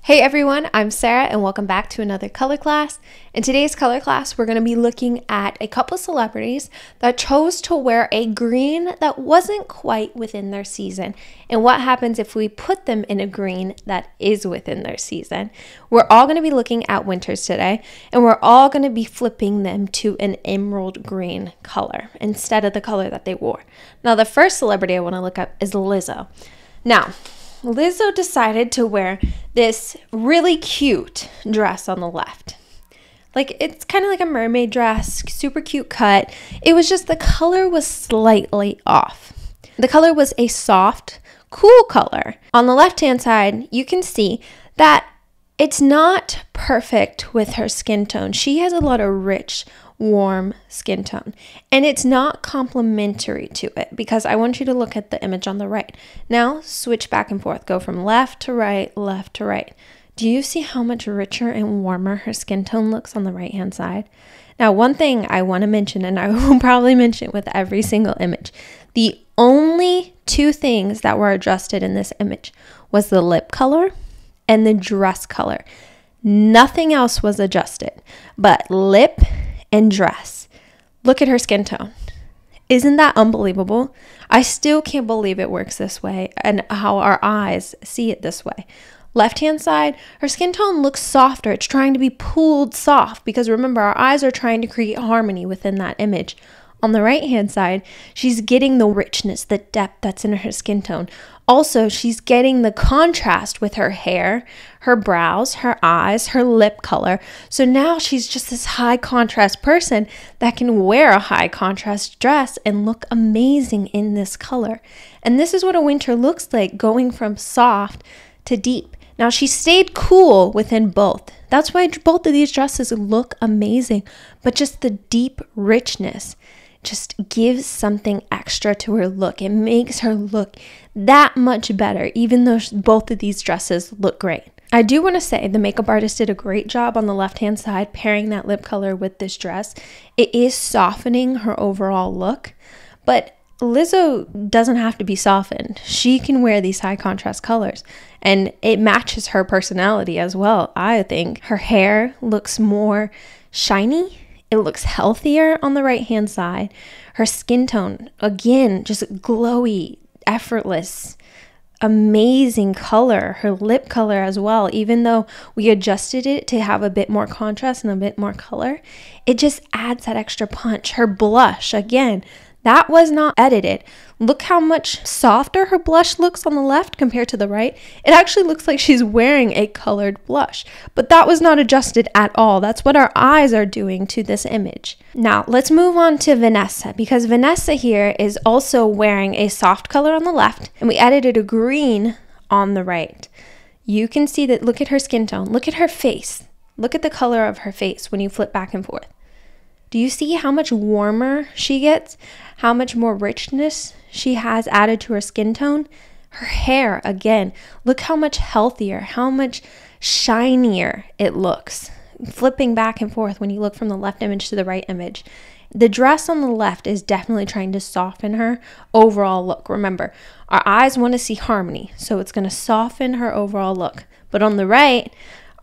Hey everyone, I'm Sara and welcome back to another color class. In today's color class, we're going to be looking at a couple celebrities that chose to wear a green that wasn't quite within their season and what happens if we put them in a green that is within their season. We're all going to be looking at winters today and we're all going to be flipping them to an emerald green color instead of the color that they wore. Now, the first celebrity I want to look up is Lizzo. Now, Lizzo decided to wear this really cute dress on the left. Like, it's kind of like a mermaid dress, super cute cut. It was just the color was slightly off. The color was a soft, cool color. On the left-hand side, you can see that it's not perfect with her skin tone. She has a lot of rich, warm skin tone, and it's not complementary to it because I want you to look at the image on the right. Now switch back and forth, go from left to right, left to right. Do you see how much richer and warmer her skin tone looks on the right hand side? Now, one thing I want to mention, and I will probably mention it with every single image, the only two things that were adjusted in this image was the lip color and the dress color. Nothing else was adjusted but lip and dress. Look at her skin tone. Isn't that unbelievable? I still can't believe it works this way and how our eyes see it this way. Left hand side, her skin tone looks softer. It's trying to be pulled soft because remember, our eyes are trying to create harmony within that image. On the right hand side, she's getting the richness, the depth that's in her skin tone. Also, she's getting the contrast with her hair, her brows, her eyes, her lip color. So now she's just this high contrast person that can wear a high contrast dress and look amazing in this color. And this is what a winter looks like, going from soft to deep. Now, she stayed cool within both. That's why both of these dresses look amazing, but just the deep richness just gives something extra to her look. It makes her look that much better, even though both of these dresses look great. I do want to say the makeup artist did a great job on the left-hand side pairing that lip color with this dress. It is softening her overall look, but Lizzo doesn't have to be softened. She can wear these high contrast colors and it matches her personality as well. I think her hair looks more shiny. It looks healthier on the right hand side. Her skin tone, again, just glowy, effortless, amazing color. Her lip color as well, even though we adjusted it to have a bit more contrast and a bit more color, it just adds that extra punch. Her blush, again, that was not edited. Look how much softer her blush looks on the left compared to the right. It actually looks like she's wearing a colored blush, but that was not adjusted at all. That's what our eyes are doing to this image. Now, let's move on to Vanessa, because Vanessa here is also wearing a soft color on the left, and we added a green on the right. You can see that, look at her skin tone. Look at her face. Look at the color of her face when you flip back and forth. Do you see how much warmer she gets? How much more richness she has added to her skin tone? Her hair, again, look how much healthier, how much shinier it looks. Flipping back and forth when you look from the left image to the right image. The dress on the left is definitely trying to soften her overall look. Remember, our eyes want to see harmony, so it's going to soften her overall look. But on the right,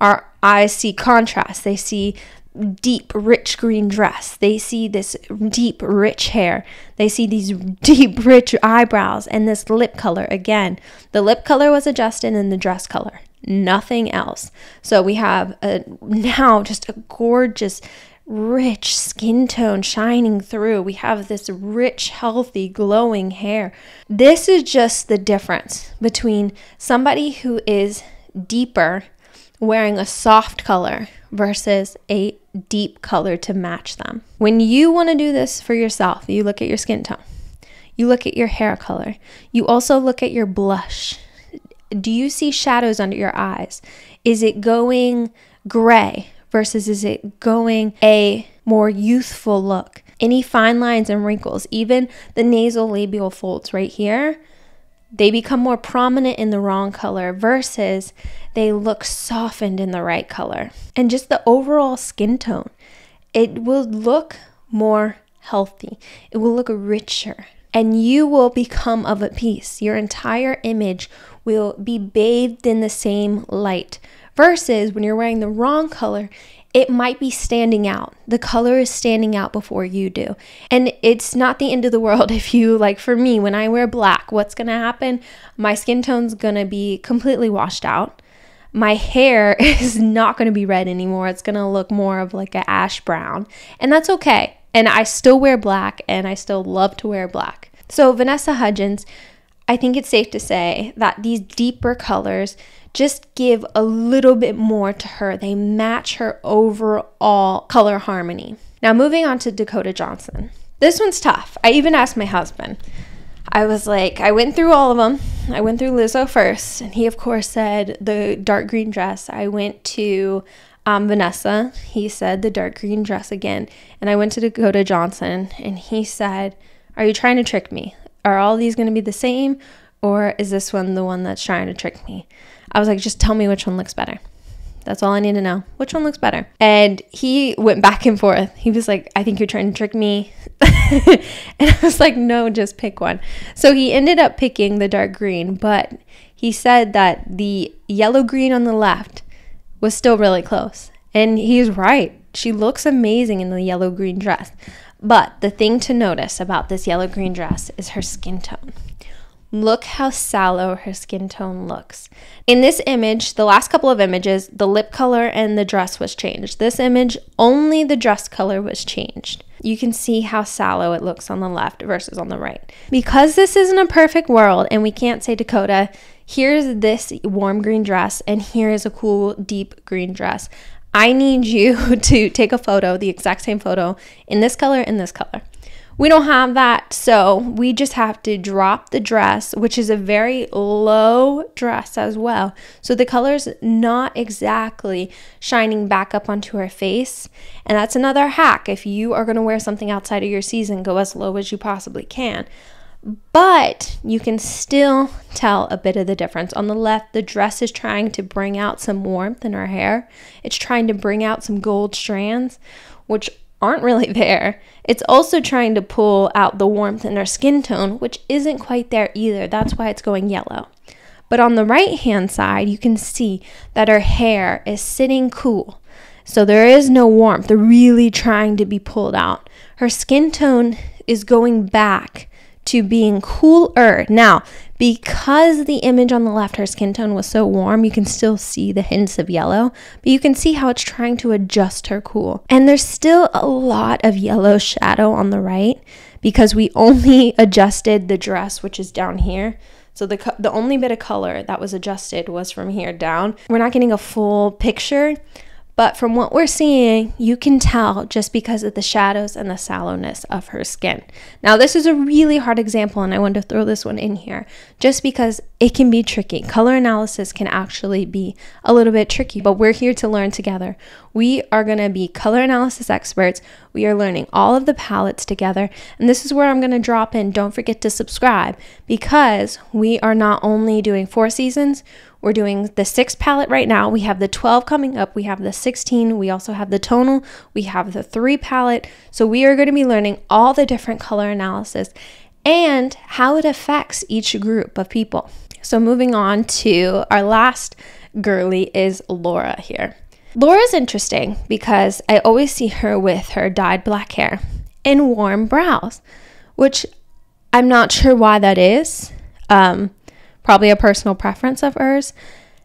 our eyes see contrast. They see deep, rich green dress. They see this deep, rich hair. They see these deep, rich eyebrows and this lip color. Again, the lip color was adjusted in the dress color, nothing else. So we have now just a gorgeous, rich skin tone shining through. We have this rich, healthy, glowing hair. This is just the difference between somebody who is deeper wearing a soft color versus a deep color to match them. When you want to do this for yourself, you look at your skin tone, you look at your hair color, you also look at your blush. Do you see shadows under your eyes? Is it going gray versus is it going a more youthful look? Any fine lines and wrinkles, even the nasal labial folds right here, they become more prominent in the wrong color versus they look softened in the right color. And just the overall skin tone, it will look more healthy. It will look richer. And you will become of a piece. Your entire image will be bathed in the same light versus when you're wearing the wrong color, it might be standing out. The color is standing out before you do. And it's not the end of the world if you, like for me, when I wear black, what's going to happen? My skin tone's going to be completely washed out. My hair is not going to be red anymore. It's going to look more of like an ash brown. And that's okay. And I still wear black, and I still love to wear black. So Vanessa Hudgens, I think it's safe to say that these deeper colors just give a little bit more to her. They match her overall color harmony. Now moving on to Dakota Johnson. This one's tough. I even asked my husband. I was like, I went through all of them. I went through Lizzo first, and he of course said the dark green dress. I went to Vanessa. He said the dark green dress again. And I went to Dakota Johnson, and he said, are you trying to trick me? Are all these going to be the same? Or is this one the one that's trying to trick me? I was like, just tell me which one looks better. That's all I need to know. Which one looks better? And he went back and forth. He was like, I think you're trying to trick me. And I was like, no, just pick one. So he ended up picking the dark green, but he said that the yellow green on the left was still really close. And he's right. She looks amazing in the yellow green dress. But the thing to notice about this yellow green dress is her skin tone. Look how sallow her skin tone looks. In this image, the last couple of images, the lip color and the dress was changed. This image, only the dress color was changed. You can see how sallow it looks on the left versus on the right. Because this isn't a perfect world and we can't say, Dakota, here's this warm green dress and here is a cool deep green dress. I need you to take a photo, the exact same photo, in this color and this color. We don't have that, so we just have to drop the dress, which is a very low dress as well. So the color's not exactly shining back up onto her face. And that's another hack. If you are going to wear something outside of your season, go as low as you possibly can. But you can still tell a bit of the difference. On the left, the dress is trying to bring out some warmth in her hair. It's trying to bring out some gold strands, which aren't really there. It's also trying to pull out the warmth in her skin tone, which isn't quite there either. That's why it's going yellow. But on the right hand side, you can see that her hair is sitting cool. So there is no warmth. They're really trying to be pulled out. Her skin tone is going back to being cooler. Now, because the image on the left, her skin tone was so warm, you can still see the hints of yellow, but you can see how it's trying to adjust her cool. And there's still a lot of yellow shadow on the right because we only adjusted the dress, which is down here. So the only bit of color that was adjusted was from here down. We're not getting a full picture, but from what we're seeing, you can tell just because of the shadows and the sallowness of her skin. Now, this is a really hard example, and I wanted to throw this one in here just because it can be tricky. Color analysis can actually be a little bit tricky, but we're here to learn together. We are going to be color analysis experts. We are learning all of the palettes together, and this is where I'm going to drop in. Don't forget to subscribe because we are not only doing 4 seasons, we're doing the 6 palette right now. We have the 12 coming up. We have the 16. We also have the tonal. We have the 3 palette. So we are going to be learning all the different color analysis and how it affects each group of people. So moving on to our last girly is Laura here. Laura's interesting because I always see her with her dyed black hair and warm brows, which I'm not sure why that is. Probably a personal preference of hers.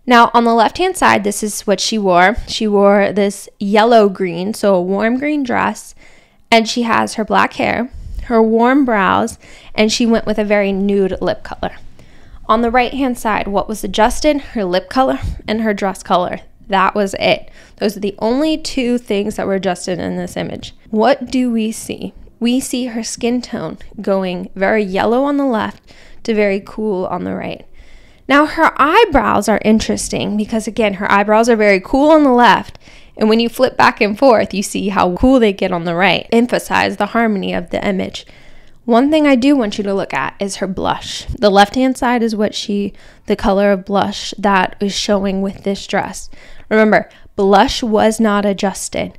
Now, on the left-hand side, this is what she wore. She wore this yellow green, so a warm green dress, and she has her black hair, her warm brows, and she went with a very nude lip color. On the right-hand side, what was adjusted? Her lip color and her dress color. That was it. Those are the only 2 things that were adjusted in this image. What do we see? We see her skin tone going very yellow on the left to very cool on the right. Now, her eyebrows are interesting because, again, her eyebrows are very cool on the left. And when you flip back and forth, you see how cool they get on the right. Emphasize the harmony of the image. One thing I do want you to look at is her blush. The left-hand side is the color of blush that is showing with this dress. Remember, blush was not adjusted.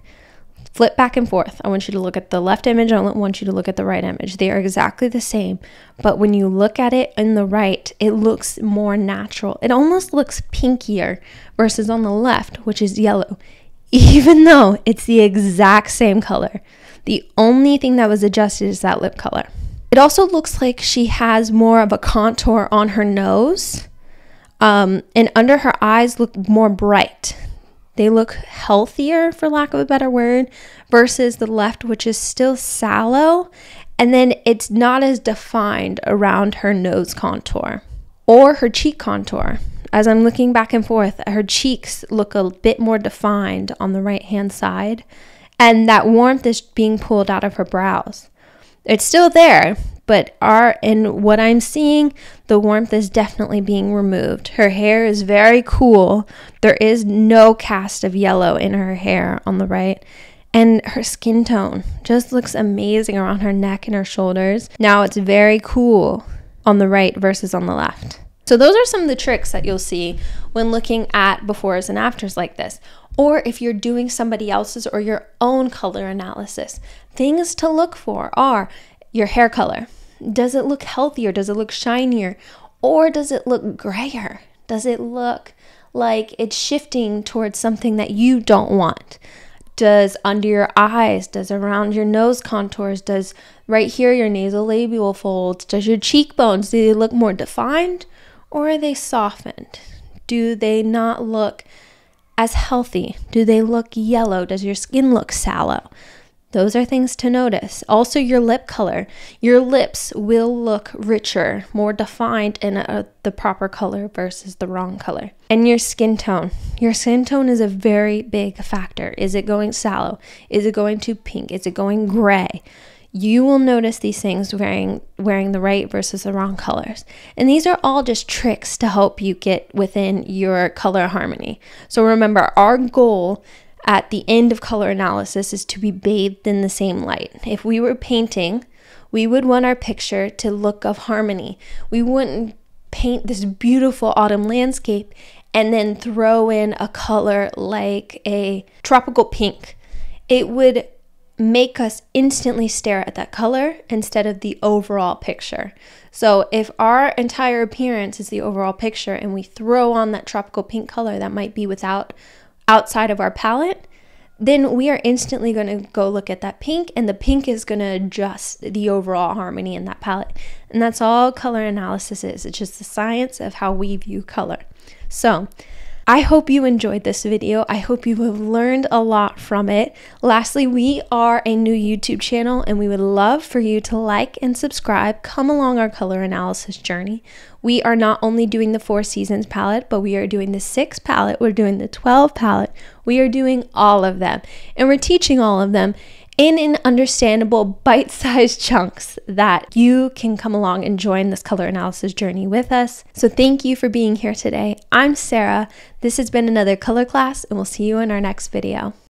Flip back and forth. I want you to look at the left image. I want you to look at the right image. They are exactly the same, but when you look at it in the right, it looks more natural. It almost looks pinkier versus on the left, which is yellow, even though it's the exact same color. The only thing that was adjusted is that lip color. It also looks like she has more of a contour on her nose, and under her eyes look more bright. They look healthier, for lack of a better word, versus the left, which is still sallow, and then it's not as defined around her nose contour or her cheek contour. As I'm looking back and forth, her cheeks look a bit more defined on the right hand side, and that warmth is being pulled out of her brows. It's still there, but in what I'm seeing, the warmth is definitely being removed. Her hair is very cool. There is no cast of yellow in her hair on the right. And her skin tone just looks amazing around her neck and her shoulders. Now it's very cool on the right versus on the left. So those are some of the tricks that you'll see when looking at befores and afters like this. Or if you're doing somebody else's or your own color analysis. Things to look for are your hair color. Does it look healthier? Does it look shinier? Or does it look grayer? Does it look like it's shifting towards something that you don't want? Does under your eyes, does around your nose contours, does right here your nasolabial folds, does your cheekbones, do they look more defined or are they softened? Do they not look as healthy? Do they look yellow? Does your skin look sallow? Those are things to notice. Also, your lip color. Your lips will look richer, more defined in the proper color versus the wrong color. And your skin tone. Your skin tone is a very big factor. Is it going sallow? Is it going too pink? Is it going gray? You will notice these things wearing the right versus the wrong colors. And these are all just tricks to help you get within your color harmony. So remember, our goal at the end of color analysis is to be bathed in the same light. If we were painting, we would want our picture to look of harmony. We wouldn't paint this beautiful autumn landscape and then throw in a color like a tropical pink. It would make us instantly stare at that color instead of the overall picture. So if our entire appearance is the overall picture and we throw on that tropical pink color that might be outside of our palette, then we are instantly going to go look at that pink, and the pink is going to adjust the overall harmony in that palette. And that's all color analysis is. It's just the science of how we view color. So I hope you enjoyed this video. I hope you have learned a lot from it. Lastly, we are a new YouTube channel and we would love for you to like and subscribe. Come along our color analysis journey. We are not only doing the 4 Seasons palette, but we are doing the 6 palette. We're doing the 12 palette. We are doing all of them, and we're teaching all of them in understandable bite-sized chunks that you can come along and join this color analysis journey with us. So thank you for being here today. I'm Sara. This has been another color class, and we'll see you in our next video.